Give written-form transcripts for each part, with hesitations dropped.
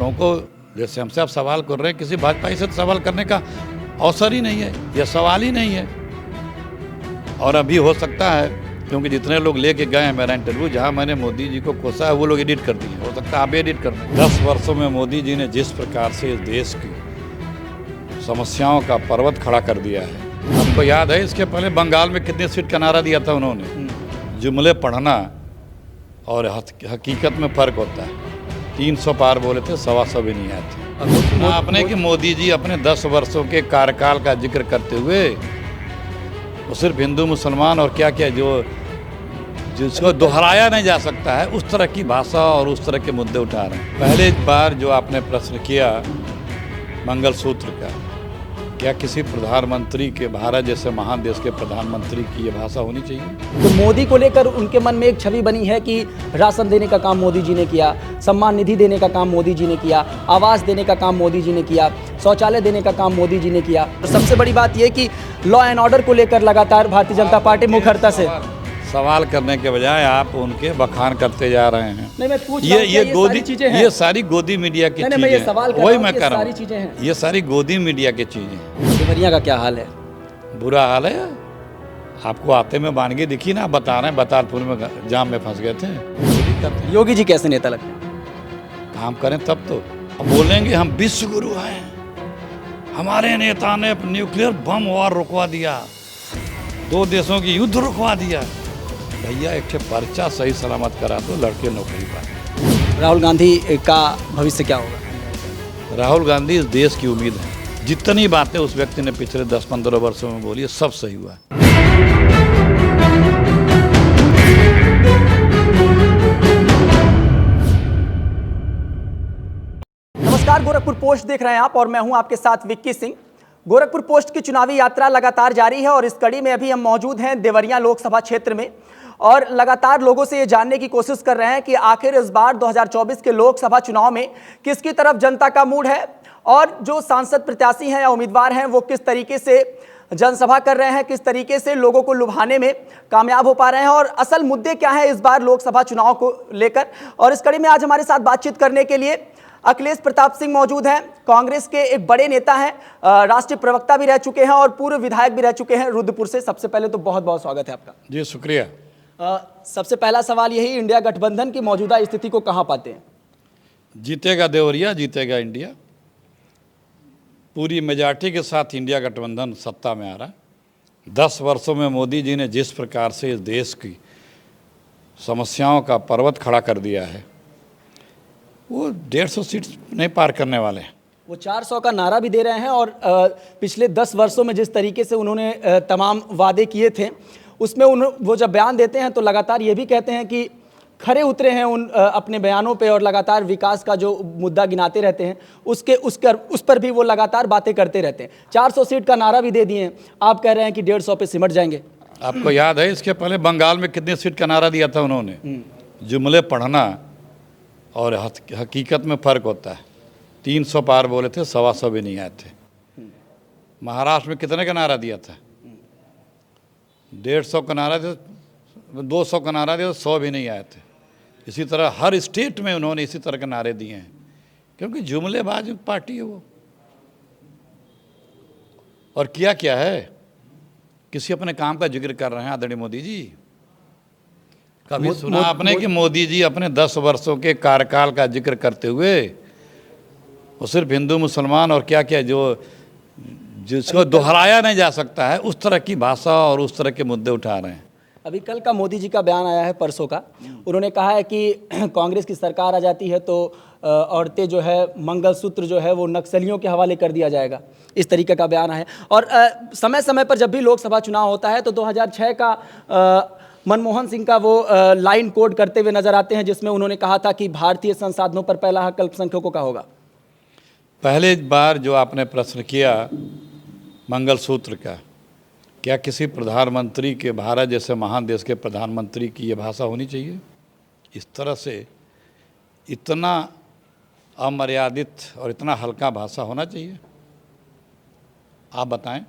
लोगों को जैसे हमसे आप सवाल कर रहे हैं, किसी भाजपाई से तो सवाल करने का अवसर ही नहीं है, यह सवाल ही नहीं है। और अभी हो सकता है, क्योंकि जितने लोग लेके गए हैं मेरा इंटरव्यू, जहां मैंने मोदी जी को कोसा है वो लोग एडिट कर दिए, हो सकता है आप एडिट कर दें। 10 वर्षों में मोदी जी ने जिस प्रकार से इस देश की समस्याओं का पर्वत खड़ा कर दिया है। आपको याद है इसके पहले बंगाल में कितने सीट का नारा दिया था उन्होंने? जुमले पढ़ना और हकीकत में फ़र्क होता है। 300 पार बोले थे, 125 भी नहीं आए थे। सुना आपने कि मोदी जी अपने 10 वर्षों के कार्यकाल का जिक्र करते हुए वो सिर्फ हिंदू मुसलमान और क्या क्या जिसको दोहराया नहीं जा सकता है, उस तरह की भाषा और उस तरह के मुद्दे उठा रहे हैं। पहले बार जो आपने प्रश्न किया मंगलसूत्र का, क्या किसी प्रधानमंत्री के, भारत जैसे महान देश के प्रधानमंत्री की ये भाषा होनी चाहिए? तो मोदी को लेकर उनके मन में एक छवि बनी है कि राशन देने का काम मोदी जी ने किया, सम्मान निधि देने का काम मोदी जी ने किया, आवास देने का काम मोदी जी ने किया, शौचालय देने का काम मोदी जी ने किया। तो सबसे बड़ी बात यह कि लॉ एंड ऑर्डर को लेकर लगातार भारतीय जनता पार्टी मुखरता से सवाल करने के बजाय आप उनके बखान करते जा रहे हैं। नहीं, मैं पूछ रहा हूं ये गोदी चीजें हैं। ये सारी गोदी मीडिया की चीजें ये सवाल कर वही रहा मैं हूं, कर रहा सारी चीजें हैं। हूँ, ये सारी गोदी मीडिया की चीजें। देवरिया का क्या हाल है? बुरा हाल है। आपको आते में वानगी दिखी ना, बता रहे हैं बतालपुर में जाम में फंस गए थे। योगी जी कैसे नेता लगते हैं? काम करें तब तो। अब बोलेंगे हम विश्व गुरु हैं, हमारे नेता ने न्यूक्लियर बम वार रुकवा दिया, 2 देशों की युद्ध रुकवा दिया। भैया एक पर्चा सही सलामत करा दो, लड़के नौकरी पाए। राहुल गांधी का भविष्य क्या होगा? राहुल गांधी इस देश की उम्मीद है। जितनी बातें उस व्यक्ति ने पिछले 10-15 वर्षों में बोली, सब सही हुआ। नमस्कार, गोरखपुर पोस्ट देख रहे हैं आप और मैं हूं आपके साथ विक्की सिंह। गोरखपुर पोस्ट की चुनावी यात्रा लगातार जारी है और इस कड़ी में अभी हम मौजूद हैं देवरिया लोकसभा क्षेत्र में और लगातार लोगों से ये जानने की कोशिश कर रहे हैं कि आखिर इस बार 2024 के लोकसभा चुनाव में किसकी तरफ जनता का मूड है और जो सांसद प्रत्याशी हैं या उम्मीदवार हैं वो किस तरीके से जनसभा कर रहे हैं, किस तरीके से लोगों को लुभाने में कामयाब हो पा रहे हैं और असल मुद्दे क्या हैं इस बार लोकसभा चुनाव को लेकर। और इस कड़ी में आज हमारे साथ बातचीत करने के लिए अखिलेश प्रताप सिंह मौजूद हैं। कांग्रेस के एक बड़े नेता हैं, राष्ट्रीय प्रवक्ता भी रह चुके हैं और पूर्व विधायक भी रह चुके हैं रुद्रपुर से। सबसे पहले तो बहुत बहुत स्वागत है आपका। जी शुक्रिया। सबसे पहला सवाल यही, इंडिया गठबंधन की मौजूदा स्थिति को कहां पाते हैं? जीतेगा देवरिया, जीतेगा इंडिया। पूरी मेजॉरिटी के साथ इंडिया गठबंधन सत्ता में आ रहा है। 10 वर्षों में मोदी जी ने जिस प्रकार से इस देश की समस्याओं का पर्वत खड़ा कर दिया है, वो 150 सीट नहीं पार करने वाले हैं। वो 400 का नारा भी दे रहे हैं और पिछले 10 वर्षों में जिस तरीके से उन्होंने तमाम वादे किए थे उसमें वो जब बयान देते हैं तो लगातार ये भी कहते हैं कि खरे उतरे हैं उन अपने बयानों पे और लगातार विकास का जो मुद्दा गिनाते रहते हैं उस पर भी वो लगातार बातें करते रहते हैं। 400 सीट का नारा भी दे दिए हैं, आप कह रहे हैं कि 150 पे सिमट जाएंगे। आपको याद है इसके पहले बंगाल में कितने सीट का नारा दिया था उन्होंने? जुमले पढ़ना और हकीकत में फ़र्क होता है। 300 पार बोले थे, 125 भी नहीं आए थे। महाराष्ट्र में कितने का नारा दिया था? 150 का नारा दिया, 200 का नारा दिया, 100 भी नहीं आए थे। इसी तरह हर स्टेट में उन्होंने इसी तरह के नारे दिए हैं, क्योंकि जुमलेबाज पार्टी है वो। और किया क्या है, किसी अपने काम का जिक्र कर रहे हैं आदरणीय मोदी जी। कभी सुना आपने कि मोदी जी अपने 10 वर्षों के कार्यकाल का जिक्र करते हुए वो सिर्फ हिंदू मुसलमान और क्या क्या जिसको दोहराया नहीं जा सकता है, उस तरह की भाषा और उस तरह के मुद्दे उठा रहे हैं? अभी कल का मोदी जी का बयान आया है, परसों का। उन्होंने कहा है कि कांग्रेस की सरकार आ जाती है तो औरतें जो है, मंगलसूत्र जो है वो नक्सलियों के हवाले कर दिया जाएगा, इस तरीके का बयान है। और समय समय पर जब भी लोकसभा चुनाव होता है तो 2006 का मनमोहन सिंह का वो लाइन कोड करते हुए नजर आते हैं, जिसमें उन्होंने कहा था कि भारतीय संसाधनों पर पहला हक अल्पसंख्यकों का होगा। पहले बार जो आपने प्रश्न किया मंगलसूत्र का, क्या किसी प्रधानमंत्री के, भारत जैसे महान देश के प्रधानमंत्री की ये भाषा होनी चाहिए? इस तरह से इतना अमर्यादित और इतना हल्का भाषा होना चाहिए? आप बताएं।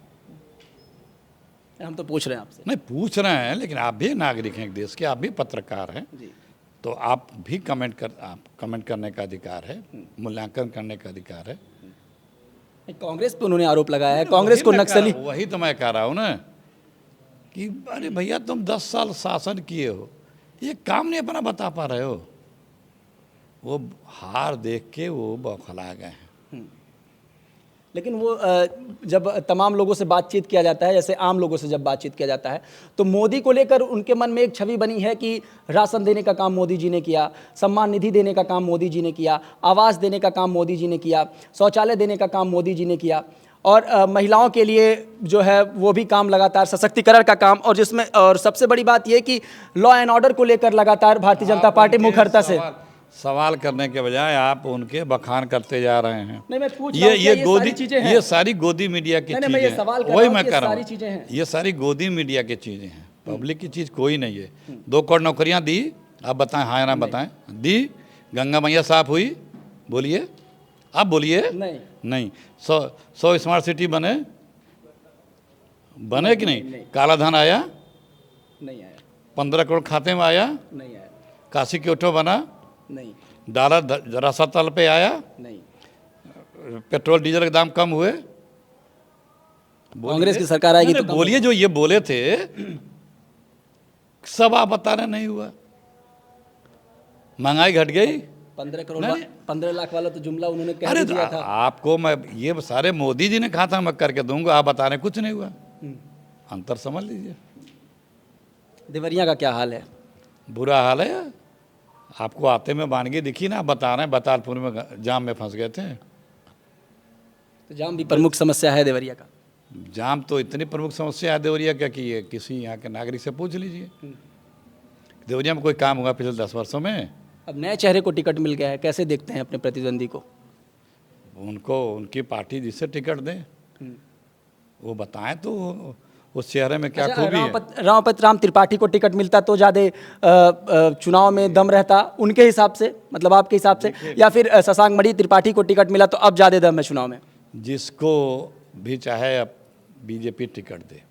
हम तो पूछ रहे हैं आपसे। नहीं पूछ रहे हैं, लेकिन आप भी नागरिक हैं एक देश के, आप भी पत्रकार हैं। तो आप भी कमेंट करने का अधिकार है, मूल्यांकन करने का अधिकार है। कांग्रेस पे उन्होंने आरोप लगाया है, कांग्रेस को नक्सली। वही तो मैं कह रहा हूँ ना कि अरे भैया तुम 10 साल शासन किए हो, ये काम नहीं अपना बता पा रहे हो। वो हार देख के वो बौखला गए हैं। लेकिन वो जब तमाम लोगों से बातचीत किया जाता है, जैसे आम लोगों से जब बातचीत किया जाता है, तो मोदी को लेकर उनके मन में एक छवि बनी है कि राशन देने का काम मोदी जी ने किया, सम्मान निधि देने का काम मोदी जी ने किया, आवास देने का काम मोदी जी ने किया, शौचालय देने का काम मोदी जी ने किया, और महिलाओं के लिए जो है वो भी काम लगातार, सशक्तिकरण का काम, और जिसमें और सबसे बड़ी बात यह कि लॉ एंड ऑर्डर को लेकर लगातार भारतीय जनता पार्टी मुखरता से सवाल करने के बजाय आप उनके बखान करते जा रहे हैं। नहीं, मैं पूछ रहा हूं ये कि गोदी चीजें हैं। ये सारी गोदी मीडिया की नहीं, चीजें मैं ये हैं। सवाल कर वही रहा हूं मैं कि कह रहा सारी हूं, चीजें हैं। ये सारी गोदी मीडिया की चीजें हैं, पब्लिक की चीज कोई नहीं है। 2 करोड़ नौकरियां दी, आप बताएं हाँ या ना बताएं। दी, गंगा मैया साफ हुई, बोलिए आप बोलिए। नहीं 100 स्मार्ट सिटी बने कि नहीं? काला धन आया? नहीं आया। 15 करोड़ खाते में आया? नहीं आया। काशी क्योटो बना? नहीं। डॉलर जरा तल पे आया? नहीं। पेट्रोल डीजल के दाम कम हुए? कांग्रेस की सरकार आएगी तो बोलिए। जो ये बोले थे सब आप बता रहे नहीं हुआ। महंगाई घट गई? 15 करोड़ 15 लाख वाला तो जुमला उन्होंने कह अरे दिया था। आपको मैं ये सारे मोदी जी ने कहा था मैं करके दूंगा, आप बता रहे कुछ नहीं हुआ। अंतर समझ लीजिए। देवरिया का क्या हाल है? बुरा हाल है। आपको आते में वानगी दिखी ना, बता रहे हैं बतालपुर में जाम में फंस गए थे। तो जाम भी प्रमुख समस्या है देवरिया का। जाम तो इतनी प्रमुख समस्या है देवरिया का कि ये किसी यहाँ के नागरिक से पूछ लीजिए। देवरिया में कोई काम हुआ पिछले 10 वर्षों में? अब नए चेहरे को टिकट मिल गया है, कैसे देखते हैं अपने प्रतिद्वंदी को? उनको उनकी पार्टी जिससे टिकट दे वो बताएं तो उस चेहरे में क्या खूबी है। राम त्रिपाठी को टिकट मिलता तो ज़्यादा चुनाव में दम रहता उनके हिसाब से, मतलब आपके हिसाब से, या फिर शशांक मणि त्रिपाठी को टिकट मिला तो अब ज़्यादा दम है चुनाव में? जिसको भी चाहे अब बीजेपी टिकट दे,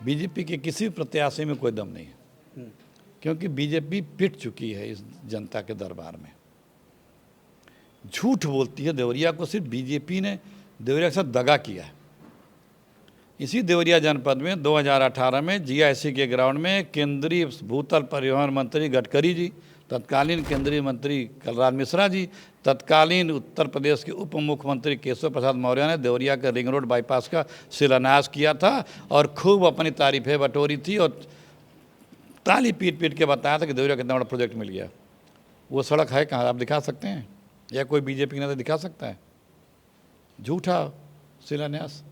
बीजेपी के किसी प्रत्याशी में कोई दम नहीं है, क्योंकि बीजेपी पिट चुकी है इस जनता के दरबार में। झूठ बोलती है। देवरिया को सिर्फ बीजेपी ने देवरिया के साथ दगा किया है। इसी देवरिया जनपद में 2018 में जीआईसी के ग्राउंड में केंद्रीय भूतल परिवहन मंत्री गडकरी जी, तत्कालीन केंद्रीय मंत्री कलराज मिश्रा जी, तत्कालीन उत्तर प्रदेश के उप मुख्यमंत्री केशव प्रसाद मौर्य ने देवरिया के रिंग रोड बाईपास का शिलान्यास किया था और खूब अपनी तारीफें बटोरी थी और ताली पीट पीट के बताया था कि देवरिया कितना बड़ा प्रोजेक्ट मिल गया। वो सड़क है कहाँ? आप दिखा सकते हैं या कोई बीजेपी नेता दिखा सकता है? झूठा शिलान्यास।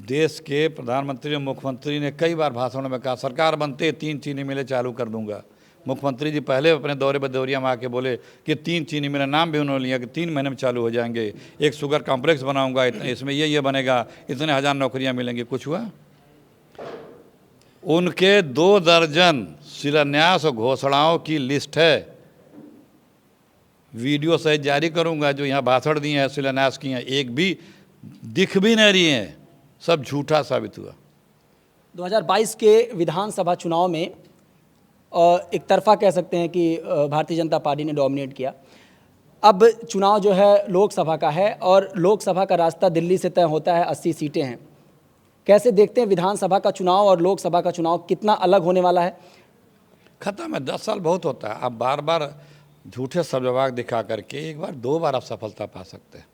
देश के प्रधानमंत्री और मुख्यमंत्री ने कई बार भाषणों में कहा सरकार बनते 3 चीनी मिलें चालू कर दूंगा। मुख्यमंत्री जी पहले अपने दौरे पर देवरिया में आके बोले कि 3 चीनी मिलें, नाम भी उन्होंने लिया कि 3 महीने में चालू हो जाएंगे। एक शुगर कॉम्प्लेक्स बनाऊंगा, इसमें ये बनेगा, इतने 1000 नौकरियां मिलेंगी। कुछ हुआ? उनके 2 दर्जन शिलान्यास और घोषणाओं की लिस्ट है, वीडियो सहित जारी करूंगा, जो यहाँ भाषण दिए हैं, शिलान्यास किए हैं, एक भी दिख भी नहीं रही है, सब झूठा साबित हुआ। 2022 के विधानसभा चुनाव में एक तरफा कह सकते हैं कि भारतीय जनता पार्टी ने डोमिनेट किया। अब चुनाव जो है लोकसभा का है और लोकसभा का रास्ता दिल्ली से तय होता है, 80 सीटें हैं। कैसे देखते हैं विधानसभा का चुनाव और लोकसभा का चुनाव, कितना अलग होने वाला है? खत्म है। 10 साल बहुत होता है। आप बार बार झूठे सब्जवाग दिखा करके एक बार 2 बार आप सफलता पा सकते हैं,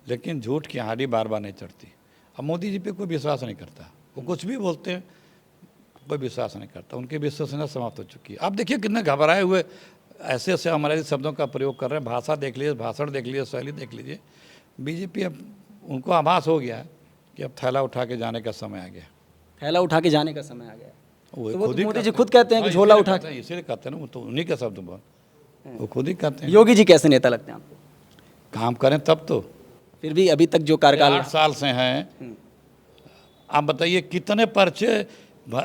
लेकिन झूठ की हाड़ी बार बार नहीं चढ़ती। अब मोदी जी पे कोई विश्वास नहीं करता, वो कुछ भी बोलते हैं, कोई विश्वास नहीं करता, उनकी विश्वसनीयता समाप्त हो चुकी है। आप देखिए कितने घबराए हुए ऐसे ऐसे हमारे शब्दों का प्रयोग कर रहे हैं। भाषा देख लीजिए, भाषण देख लीजिए, शैली देख लीजिए। बीजेपी अब उनको आभास हो गया है कि अब थैला उठा के जाने का समय आ गया। थैला उठा के जाने का समय आ गया। वो मोदी जी खुद कहते हैं कि झोला उठा के, इसीलिए कहते हैं ना, वो तो उन्हीं का शब्द बोल, वो खुद ही कहते हैं। योगी जी कैसे नेता लगते हैं आपको? काम करें तब तो। फिर भी अभी तक जो कार्यकाल 8 साल से हैं, आप बताइए कितने पर्चे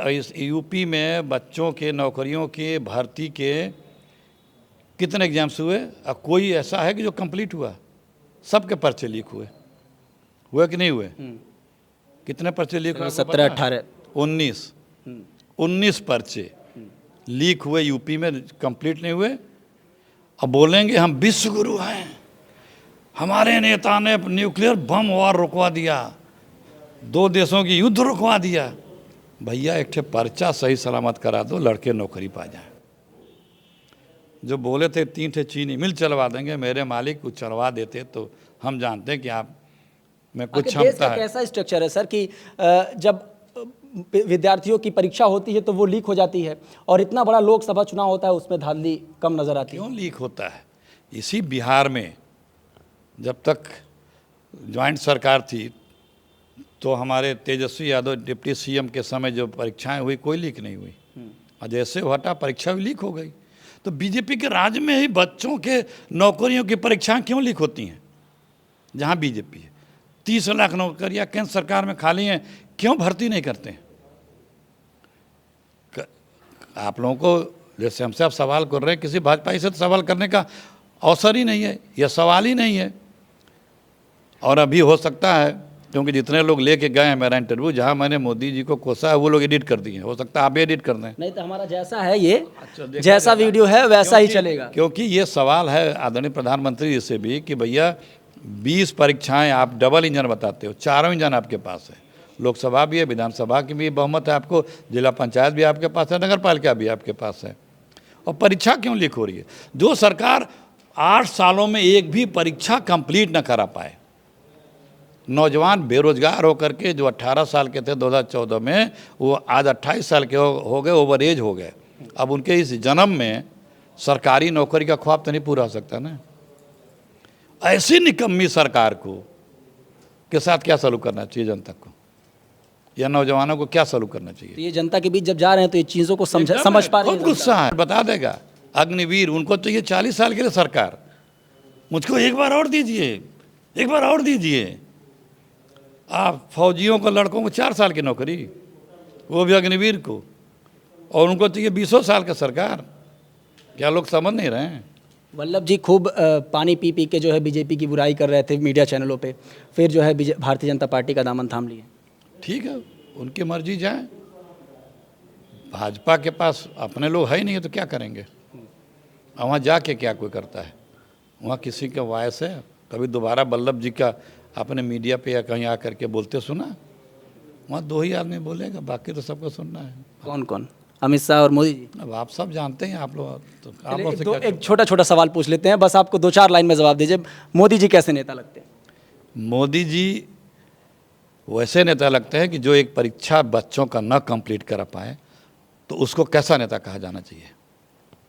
इस यूपी में बच्चों के नौकरियों के भर्ती के कितने एग्जाम्स हुए? अब कोई ऐसा है कि जो कंप्लीट हुआ? सबके पर्चे लीक हुए कि नहीं हुए? कितने पर्चे लीक हुए? 17-18 19 पर्चे लीक हुए यूपी में, कंप्लीट नहीं हुए। अब बोलेंगे हम विश्व गुरु हैं, हमारे नेता ने न्यूक्लियर बम वॉर रुकवा दिया, 2 देशों की युद्ध रुकवा दिया। भैया एक ठे पर्चा सही सलामत करा दो, लड़के नौकरी पा जाए। जो बोले थे 3 ठे चीनी मिल चलवा देंगे, मेरे मालिक कुछ चलवा देते तो हम जानते हैं कि आप में कुछ आखिर देश क्षमता का है। कैसा स्ट्रक्चर है सर कि जब विद्यार्थियों की परीक्षा होती है तो वो लीक हो जाती है, और इतना बड़ा लोकसभा चुनाव होता है उसमें धांधली कम नजर आती है। क्यों लीक होता है? इसी बिहार में जब तक ज्वाइंट सरकार थी तो हमारे तेजस्वी यादव डिप्टी सीएम के समय जो परीक्षाएं हुई कोई लीक नहीं हुई, और जैसे वो हटा परीक्षा भी लीक हो गई। तो बीजेपी के राज में ही बच्चों के नौकरियों की परीक्षाएं क्यों लीक होती हैं? जहां बीजेपी है 30 लाख नौकरियां केंद्र सरकार में खाली हैं, क्यों भर्ती नहीं करते हैं? आप लोगों को जैसे हमसे आप सवाल कर रहे हैं, किसी भाजपाई से तो सवाल करने का अवसर ही नहीं है, यह सवाल ही नहीं है। और अभी हो सकता है, क्योंकि जितने लोग लेके गए हैं मेरा इंटरव्यू, जहां मैंने मोदी जी को कोसा है वो लोग एडिट कर दिए, हो सकता है आप भी एडिट कर दें। नहीं तो हमारा जैसा है ये, जैसा वीडियो है वैसा ही चलेगा। क्योंकि ये सवाल है आदरणीय प्रधानमंत्री जी से भी कि भैया 20 परीक्षाएं आप डबल इंजन बताते हो, 4 इंजन आपके पास है, लोकसभा भी है, विधानसभा की भी बहुमत है आपको, जिला पंचायत भी आपके पास है, नगर पालिका भी आपके पास है, और परीक्षा क्यों लीक हो रही है? जो सरकार 8 सालों में एक भी परीक्षा कंप्लीट न करा पाए, नौजवान बेरोजगार होकर के जो 18 साल के थे 2014 में, वो आज 28 साल के हो गए, ओवर एज हो गए। अब उनके इस जन्म में सरकारी नौकरी का ख्वाब तो नहीं पूरा हो सकता ना। ऐसी निकम्मी सरकार को के साथ क्या सलूक करना चाहिए जनता को, या नौजवानों को क्या सलूक करना चाहिए? तो ये जनता के बीच जब जा रहे हैं तो ये चीज़ों को समझ पा रही है खूब गुस्सा है, बता देगा। अग्निवीर उनको चाहिए 40 साल के लिए सरकार, मुझको एक बार और दीजिए, एक बार और दीजिए। आप फौजियों को, लड़कों को 4 साल की नौकरी, वो भी अग्निवीर को, और उनको चाहिए 20 साल का सरकार। क्या लोग समझ नहीं रहे हैं? वल्लभ जी खूब पानी पी पी के जो है बीजेपी की बुराई कर रहे थे मीडिया चैनलों पे, फिर जो है भारतीय जनता पार्टी का दामन थाम लिए। ठीक है, उनकी मर्जी जाए। भाजपा के पास अपने लोग है ही नहीं है तो क्या करेंगे? वहाँ जाके क्या कोई करता है? वहाँ किसी का वॉइस है? कभी दोबारा वल्लभ जी का अपने मीडिया पे या कहीं आकर के बोलते सुना? वहाँ 2 ही आदमी बोलेगा, बाकी तो सबको सुनना है। कौन कौन? अमित शाह और मोदी जी। अब आप सब जानते हैं, आप लोग तो आप लोग से तो क्या? एक छोटा छोटा सवाल पूछ लेते हैं, बस आपको 2-4 लाइन में जवाब दीजिए। मोदी जी कैसे नेता लगते हैं? मोदी जी वैसे नेता लगते हैं कि जो एक परीक्षा बच्चों का न कंप्लीट कर पाए तो उसको कैसा नेता कहा जाना चाहिए।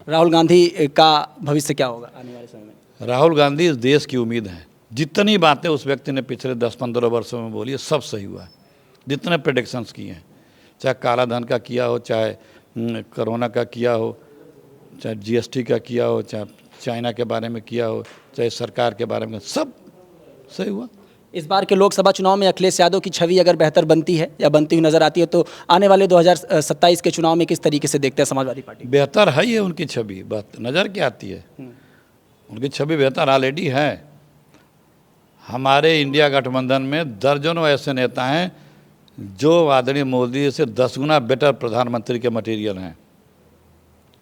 राहुल गांधी का भविष्य क्या होगा आने वाले समय में? राहुल गांधी इस देश की उम्मीद है। जितनी बातें उस व्यक्ति ने पिछले 10-15 वर्षों में बोली है, सब सही हुआ है। जितने प्रेडिक्शंस किए हैं, चाहे काला धन का किया हो, चाहे कोरोना का किया हो, चाहे जीएसटी का किया हो, चाहे चाइना के बारे में किया हो, चाहे सरकार के बारे में, सब सही हुआ। इस बार के लोकसभा चुनाव में अखिलेश यादव की छवि अगर बेहतर बनती है या बनती हुई नजर आती है तो आने वाले 2027 के चुनाव में किस तरीके से देखते हैं समाजवादी पार्टी? बेहतर है ये उनकी छवि, बात नज़र क्या आती है? उनकी छवि बेहतर ऑलरेडी है। हमारे इंडिया गठबंधन में दर्जनों ऐसे नेता हैं जो आदरणीय मोदी से 10 गुना बेटर प्रधानमंत्री के मटेरियल हैं।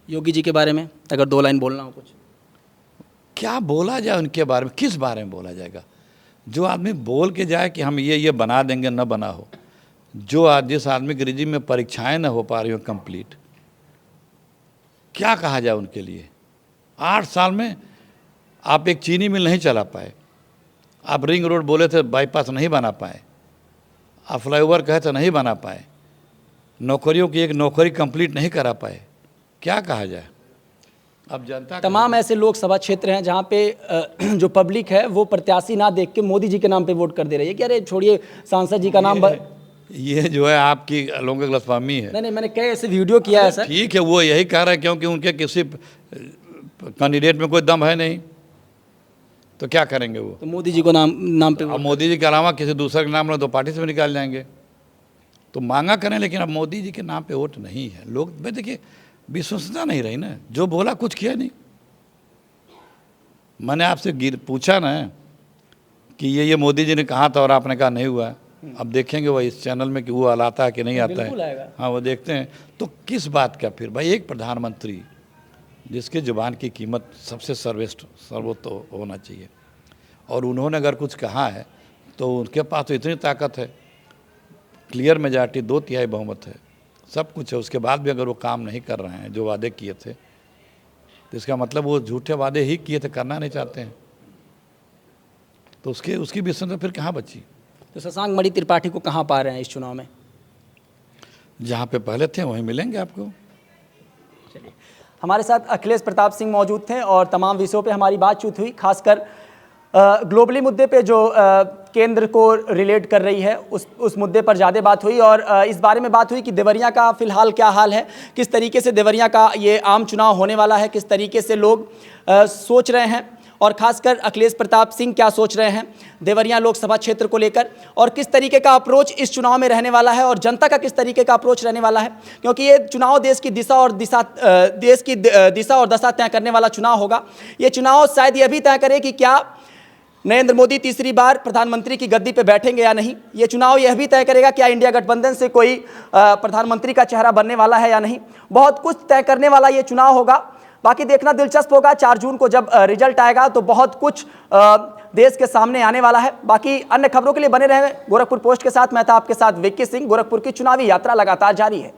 योगी जी के बारे में अगर 2 लाइन बोलना हो कुछ? क्या बोला जाए उनके बारे में? किस बारे में बोला जाएगा? जो आदमी बोल के जाए कि हम ये बना देंगे, न बना हो। जो आज जिस आदमी के रिजिम में परीक्षाएं न हो पा रही हो कंप्लीट, क्या कहा जाए उनके लिए? 8 साल में आप एक चीनी मिल नहीं चला पाए, आप रिंग रोड बोले थे बाईपास नहीं बना पाए, आप फ्लाईओवर कहे तो नहीं बना पाए, नौकरियों की एक नौकरी कंप्लीट नहीं करा पाए, क्या कहा जाए? अब जनता तमाम ऐसे लोकसभा क्षेत्र हैं जहां पे जो पब्लिक है वो प्रत्याशी ना देख के मोदी जी के नाम पे वोट कर दे रही है कि अरे छोड़िए सांसद जी का नाम ये जो है आपकी लोगों की गलतफहमी है। नहीं, मैंने कई ऐसे वीडियो किया है सर। ठीक है, वो यही कह रहा है क्योंकि उनके किसी कैंडिडेट में कोई दम है नहीं, तो क्या करेंगे वो? तो मोदी जी को नाम पे अब मोदी जी के अलावा किसी दूसरे के नाम लो तो पार्टी से भी निकाल जाएंगे। तो मांगा करें, लेकिन अब मोदी जी के नाम पे वोट नहीं है। लोग भाई देखिए विश्वसनीयता नहीं रही ना, जो बोला कुछ किया नहीं। मैंने आपसे पूछा ना कि ये मोदी जी ने कहा था और आपने कहा नहीं हुआ। अब देखेंगे वो इस चैनल में कि वो आता है कि नहीं आता बिल्कुल है। आएगा। हाँ, वो देखते हैं। तो किस बात का फिर भाई, एक प्रधानमंत्री जिसके जुबान की कीमत सबसे सर्वोत्त होना चाहिए, और उन्होंने अगर कुछ कहा है तो उनके पास तो इतनी ताकत है, क्लियर मेजॉरिटी 2/3 बहुमत है, सब कुछ है, उसके बाद भी अगर वो काम नहीं कर रहे हैं जो वादे किए थे, तो इसका मतलब वो झूठे वादे ही किए थे, करना नहीं चाहते हैं। तो उसकी विषय फिर कहाँ बची? तो शशांक मणि त्रिपाठी को कहाँ पा रहे हैं इस चुनाव में? जहाँ पे पहले थे वहीं मिलेंगे आपको। चलिए, हमारे साथ अखिलेश प्रताप सिंह मौजूद थे और तमाम विषयों पे हमारी बातचीत हुई, खासकर ग्लोबली मुद्दे पे जो केंद्र को रिलेट कर रही है उस मुद्दे पर ज़्यादा बात हुई, और इस बारे में बात हुई कि देवरिया का फ़िलहाल क्या हाल है, किस तरीके से देवरिया का ये आम चुनाव होने वाला है, किस तरीके से लोग सोच रहे हैं, और खासकर अखिलेश प्रताप सिंह क्या सोच रहे हैं देवरिया लोकसभा क्षेत्र को लेकर, और किस तरीके का अप्रोच इस चुनाव में रहने वाला है, और जनता का किस तरीके का अप्रोच रहने वाला है, क्योंकि ये चुनाव देश की दिशा और दशा तय करने वाला चुनाव होगा। ये चुनाव शायद ये भी तय करे कि क्या नरेंद्र मोदी तीसरी बार प्रधानमंत्री की गद्दी पे बैठेंगे या नहीं। ये चुनाव यह भी तय करेगा क्या इंडिया गठबंधन से कोई प्रधानमंत्री का चेहरा बनने वाला है या नहीं। बहुत कुछ तय करने वाला ये चुनाव होगा। बाकी देखना दिलचस्प होगा 4 जून को जब रिजल्ट आएगा तो बहुत कुछ देश के सामने आने वाला है। बाकी अन्य खबरों के लिए बने रहें गोरखपुर पोस्ट के साथ। मैं था आपके साथ विक्की सिंह। गोरखपुर की चुनावी यात्रा लगातार जारी है।